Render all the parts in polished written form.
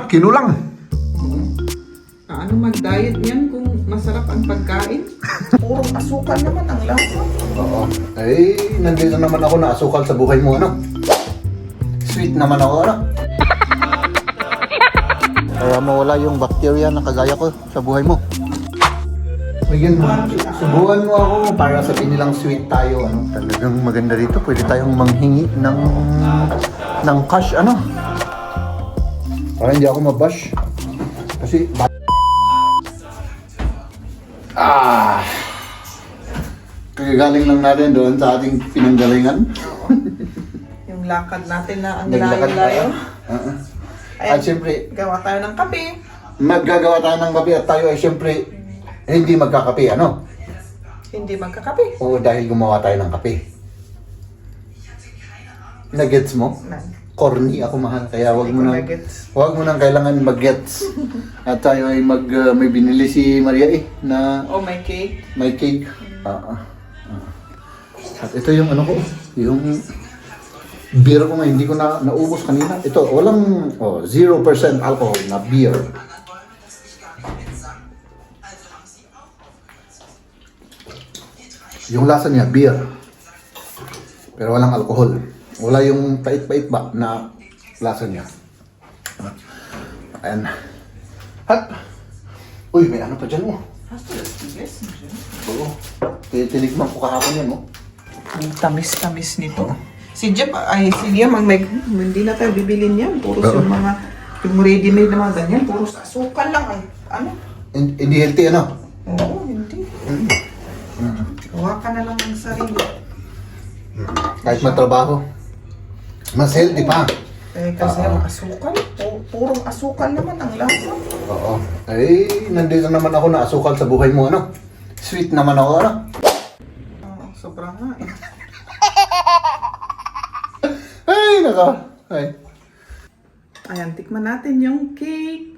kinulang. Paano mag-diet niyan kung masarap ang pagkain? Purong asukal naman ang lasa. Oo. Ay, nandito naman ako na asukal sa buhay mo, ano? Sweet naman ako, ano? Para mawala yung bacteria na kagaya ko sa buhay mo. Bigyan mo, subukan mo ako para sabihin nilang sweet tayo, ano? Talagang maganda dito, pwede tayong manghingi ng cash, ano? Para hindi ako mabash. Kasi, kagagaling lang natin doon sa ating pinanggalingan. Yung lakad natin na ang Naglakad layo-layo. At siyempre, Gawa tayo ng kape. maggagawa tayo ng kape at tayo ay siyempre hindi magkakape, ano? Hindi magkakape. Oo, dahil gumawa tayo ng kape. Nagets mo? Corny ako, mahal, kaya wag mo nang Nuggets. kailangan mag-gets. At tayo ay may binili si Maria na Oh, my cake. may cake. At ito yung ano ko, yung beer ko nga, hindi ko na naubos kanina. Ito, walang 0% alcohol na beer. Yung lasa niya, beer. Pero walang alcohol. Wala yung pait-pait ba na lasa niya. Ayan. Hat! Uy, may ano pa dyan mo. Yes. Oo. Tinikman ko kahapon yan, no? Ang tamis-tamis nito. Si Jeff, si Liam, hindi na tayo bibilin yan. Puros yung ready-made na mga ganyan. Puros asukal lang. Ano? Hindi healthy, ano? Oo, hindi. Gawa ka na lang ng sarili. Kahit matrabaho. Mas healthy pa. Kasi ang asukal, purong asukal naman ang lasa. Oo. Ay, nandito naman ako na asukal sa buhay mo, ano? Sweet naman ako, ano? Sobrang nga eh. Ay, naka. Ay. Ayan, tikman natin yung cake.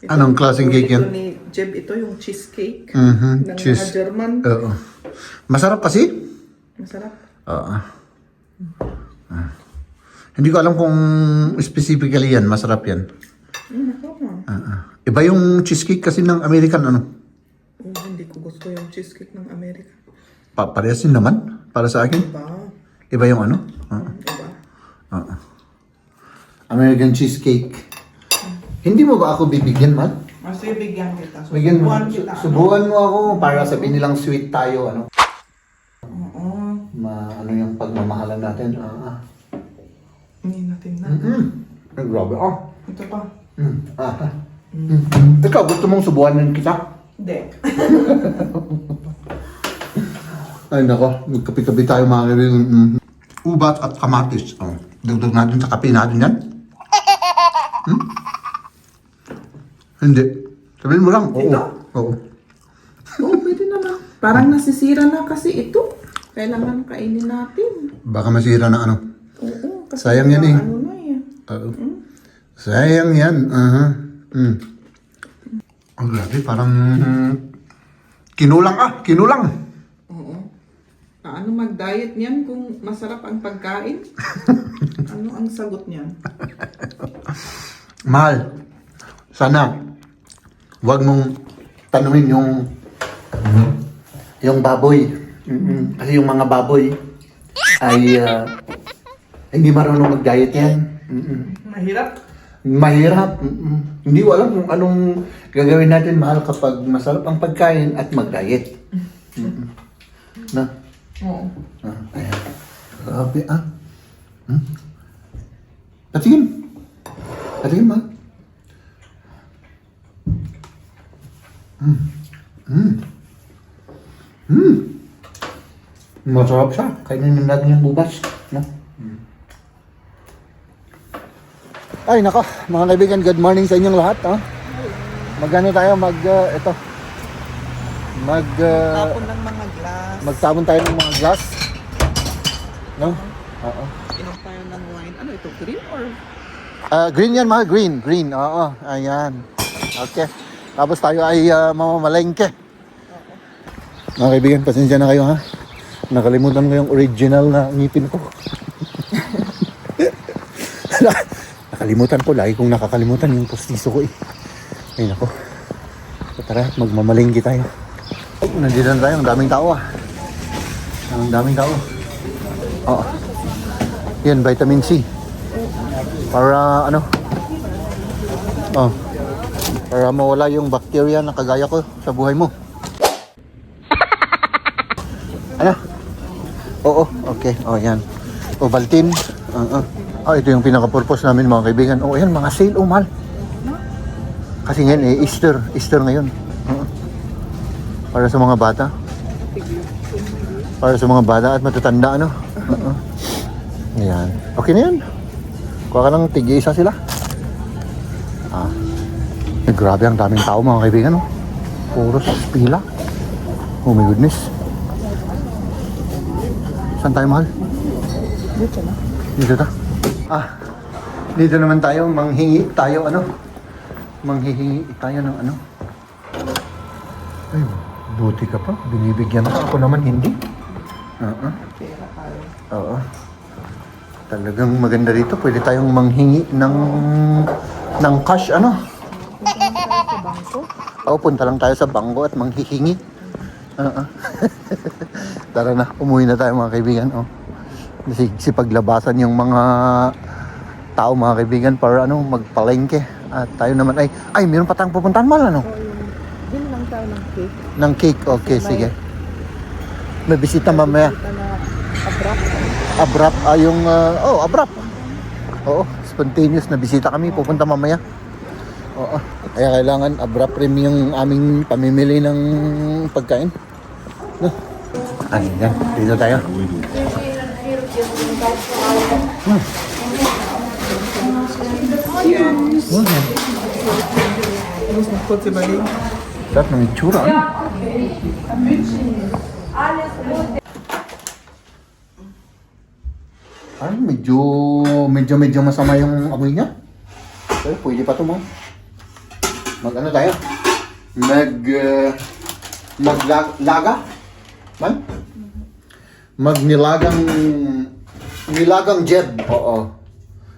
Anong klaseng cake yan? Ito ni Jeb, ito yung cheesecake. Mhm, Ng cheese. mga German. Oo. Masarap kasi? Masarap. Oo. Hindi ko alam kung specifically yan, masarap yan. Iba yung cheesecake kasi ng American, ano? Hindi ko gusto yung cheesecake ng Amerika. Parehas din naman, para sa akin. Diba? Iba yung ano? Diba? American cheesecake. Hindi mo ba ako bibigyan, man? Mas bibigyan kita. Bigyan mo. Subuhan kita. Subukan mo ako para sabihin nilang sweet tayo, ano? Oo. Ano yung pagmamahalan natin? Hindi natin na. Ay, grabe. Ito pa. Ikaw, gusto mong subuhanin kita? Hindi. Ay, nako. Magkapi-kapi tayo, mga kaibigan. Ubat at kamatis. Dugdug natin sa kape natin yan. Hindi. Sabihin mo lang. Oo. Ito? Oo. Oo, pwede naman. Parang nasisira na kasi ito. Kailangan kainin natin. Baka masira na ano. Oo. Kasi Sayang yan eh. Ano na eh. Oo. Sayang yan. Ang grabe, parang kinulang kinulang. Oo. Paano mag-diet niyan kung masarap ang pagkain? Ano ang sagot niyan? Mahal, sana wag mong tanungin yung baboy. Kasi yung mga baboy ay hindi marunong mag-diet yan. Mahirap. Mahirap. Hindi ko alam kung anong gagawin natin, mahal, kapag masarap ang pagkain at mag-diet. Na? Oo. Ayan. Grabe, Patingin. Patingin, ma. Masarap siya. Kainin natin yung bukas. No? Ay, nako. Mga kaibigan, good morning sa inyong lahat. Magano tayo? Tapon ng mga glass. Magtabon tayo ng mga glass. No? Oo. Inom tayo ng wine. Ano ito? Green or? Green yan, mahal. Green. Oo. Ayan. Okay. Tapos tayo ay mamamalengke. Mga kaibigan, pasensya na kayo, ha? Nakalimutan ko yung original na ngipin ko. nakakalimutan ko. Lagi kong nakakalimutan yung postiso ko eh. Ay nako. So, tara, magmamalinggi tayo. Oh, nandito na tayo. Ang daming tao ah. Ang daming tao. Oo. Yan, vitamin C. Para ano? Oh. Para mawala yung bacteria na kagaya ko sa buhay mo. Ano? Oo, okay. Oh, yan. Ovaltine. Ito yung pinaka-purpose namin mga kaibigan. Oh, yan, mga sale. Oh, mahal. Kasi ngayon eh, Easter. Easter ngayon. Para sa mga bata. Para sa mga bata at matatanda, ano? Ayan. Okay na yan. Kuha ka ng tig-isa sila. Grabe ang daming tao mga kaibigan, oh. Puro sa pila. Oh my goodness. Saan tayo, mahal? Dito na. Dito ta. Dito naman tayo, manghingi tayo, ano? Manghihingi tayo ng ano? Ay, buti ka pa. Binibigyan ka. Ako naman hindi. Pera tayo. Oo. Talagang maganda dito. Pwede tayong manghingi ng cash, ano? Sa bangko. Oo, punta lang tayo sa bangko at manghihingi. Tara na, umuwi na tayo mga kaibigan. Oh. Kasi paglabasan yung mga tao mga kaibigan para ano, magpalengke. At tayo naman ay meron pa tayong pupuntahan mal ano? Bili lang tayo ng cake. Ng cake, okay, sige. May bisita mamaya. Kita na abrak. Abrap, abrap. Oo, spontaneous na bisita kami, pupunta mamaya. Oo, kaya kailangan abrap rin yung aming pamimili ng pagkain. No? Ay, yan, dito tayo. Sarap ng itsura. Ay, medyo masama yung amoy niya. Pero pwede pa ito mo. Mag-ano tayo? Maglaga? Man? Nilagang jet. Oo.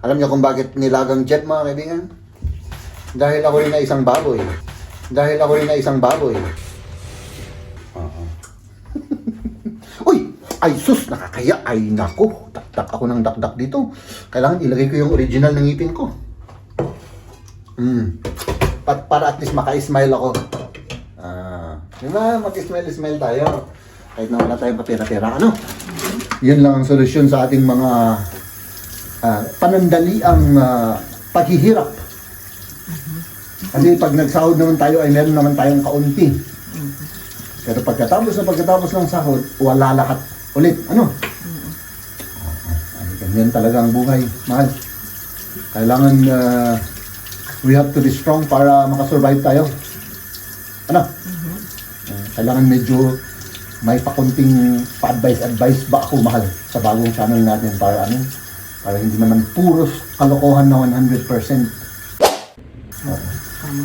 Alam niyo kung bakit nilagang jet mga kaibigan? Dahil ako rin na isang baboy. Oo. Uy! Ay sus! Nakakaya! Ay nako! Dakdak ako ng dakdak dito. Kailangan ilagay ko yung original ng ngipin ko. Para at least maka-smile ako. Diba? Mag-smile tayo. Kahit na wala tayong patira-tira. Ano? Yun lang ang solusyon sa ating mga panandaliang paghihirap. Kasi pag nagsahod naman tayo ay meron naman tayong kaunti. Pero pagkatapos ng sahod, wala lahat ulit. Ano? Ay, ganyan talaga ang buhay. Mahal. Kailangan we have to be strong para makasurvive tayo. Ano? Kailangan medyo may pakunting pa-advice ba ako mahal sa bagong channel natin para ano? Para hindi naman puros kalokohan na 100%.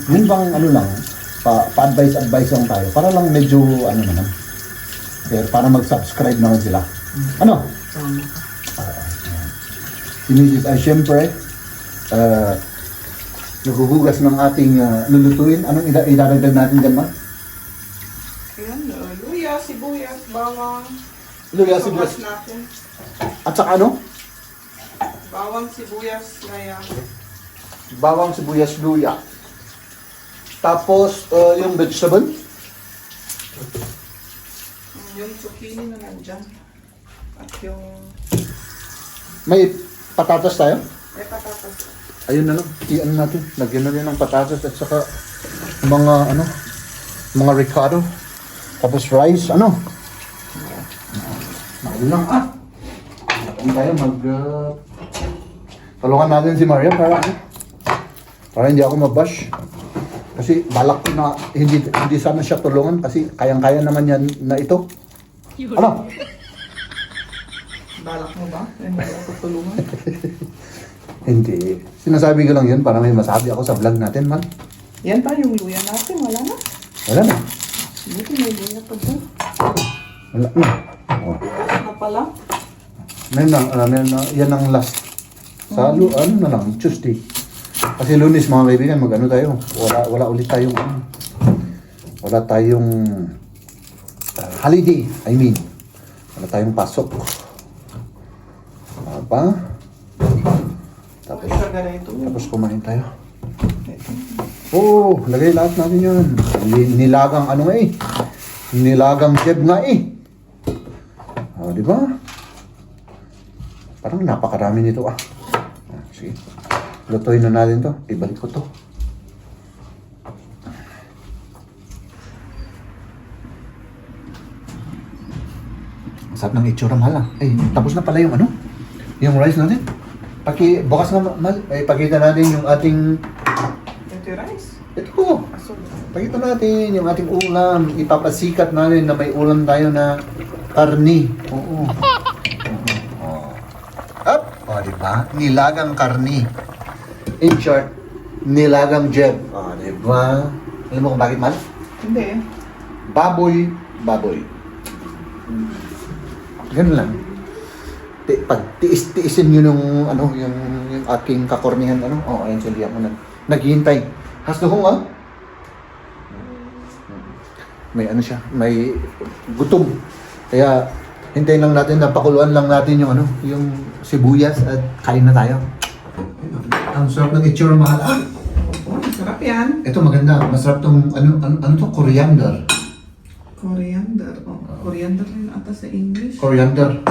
Yun bang ano lang, pa-advice lang tayo. Para lang medyo ano naman. Pero para mag-subscribe naman sila. Ano? Si Mrs. ay syempre naghuhugas ng ating lulutuin. Anong idadagdag natin dyan, ma? Ayan, luya, sibuyas, bawang. Luya, sibuyas. Natin. At saka ano? Bawang, sibuyas, laya. Bawang, sibuyas, luya. Tapos, yung vegetable. Yung zucchini na nandyan. At yung... May patatas tayo. May patatas. Ayun na lang. Iyan natin. Lagyan na rin ng patatas at saka mga ricotta. Tapos rice. Ano? Ayun lang. Ayun tayo tulungan natin si Maria para hindi ako mabash. Kasi balak ko na hindi sana siya tulungan kasi kayang-kaya naman yan na ito. Ano? Balak mo ba? Hindi ako tulungan. Hindi. Sinasabi ko lang yun para may masabi ako sa vlog natin, man. Yan pa yung luya natin. Wala na. Wala na. Buti may luya pa dyan. Wala na. Oh. Wala na pala. Meron na, yan ang last. Sa ano na lang, Tuesday. Kasi Lunes mga kaibigan, mag-ano tayo. Wala ulit tayong wala tayong holiday, I mean. Wala tayong pasok. Apa? Tapos kumain tayo. Oh, lagay lahat natin yun. Nilagang ano nga eh. Nilagang jeb nga eh. Oh, di ba? Parang napakarami nito ah. Sige. Lutuin na natin to. Ibalik ko to. Sarap ng itsura, mahal ah. Ay, tapos na pala yung ano? Yung rice natin. Bukas na, mahal. Ay, pakita natin yung ating... Ito yung rice. Ito po. Pakita natin yung ating ulam. Ipapasikat natin na may ulam tayo na karni. Oo. Up! O, diba? Nilagang karni. In short, nilagang jeb. O, diba? Alam mo kung bakit, mahal? Hindi. Baboy. Ganun lang. Pag tiis-tiisin nyo nung ano, yung aking kakornihan, ano, ayan si Liam mo naghihintay. Hasdo ah. May ano siya, may gutom. Kaya hintayin lang natin, napakuluan lang natin yung ano, yung sibuyas at kain na tayo. Ang sarap ng itsura, mahal. Ah! Oh, masarap yan. Ito maganda, masarap tong ano to, coriander. Coriander. Oh, coriander rin ata sa English. Coriander.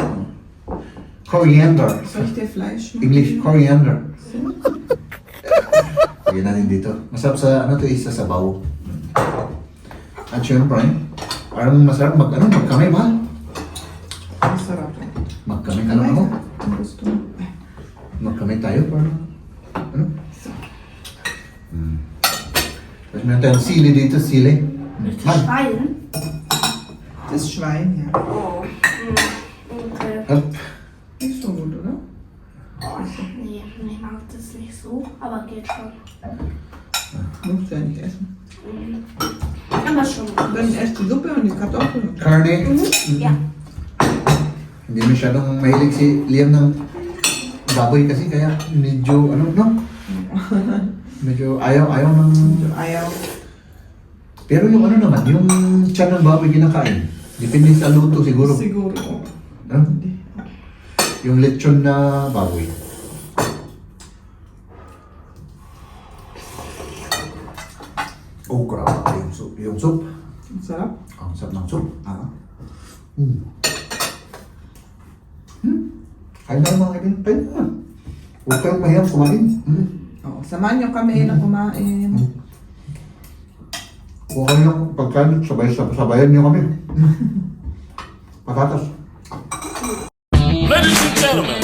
Sollte Fleisch. English, coriander. Lagyan natin dito. Masarap sa, ano to, isa sa bawo. At syempre, parang masarap magkamay, mahal. Masarap. Magkamay ka lang ako. Ang gusto mo. Magkamay tayo, parang, ano? Tapos meron tayong sili dito, sili. Mahal. Schwein? Das Schwein, ja. Oh. Okay. Up. Nicht so gut, oder? Nee, ich mag das nicht so, aber geht schon. Musst du ja nicht essen. Aber schon. Dann erst die Suppe und die Kartoffeln. Karne. Ja. Hindi masyadong mahilig si Liam ng baboy kasi kaya medyo ano no? Medyo ayaw ng... Eier. Pero yung ano naman, yung tiyan ng baboy kinakain. Depende sa luto siguro. Siguro. Ano? Yung lechon na baboy. Oh, grabe yung soup. Yung soup. Ang sarap. Ang sarap ng soup. Kain na mga kaibigan. Kain na. Huwag kayong mahirap kumain. Oh, samahan niyo kami na kumain. Huwag kayo ng pagkain. Sabayan niyo kami. Patatas. Ladies and gentlemen,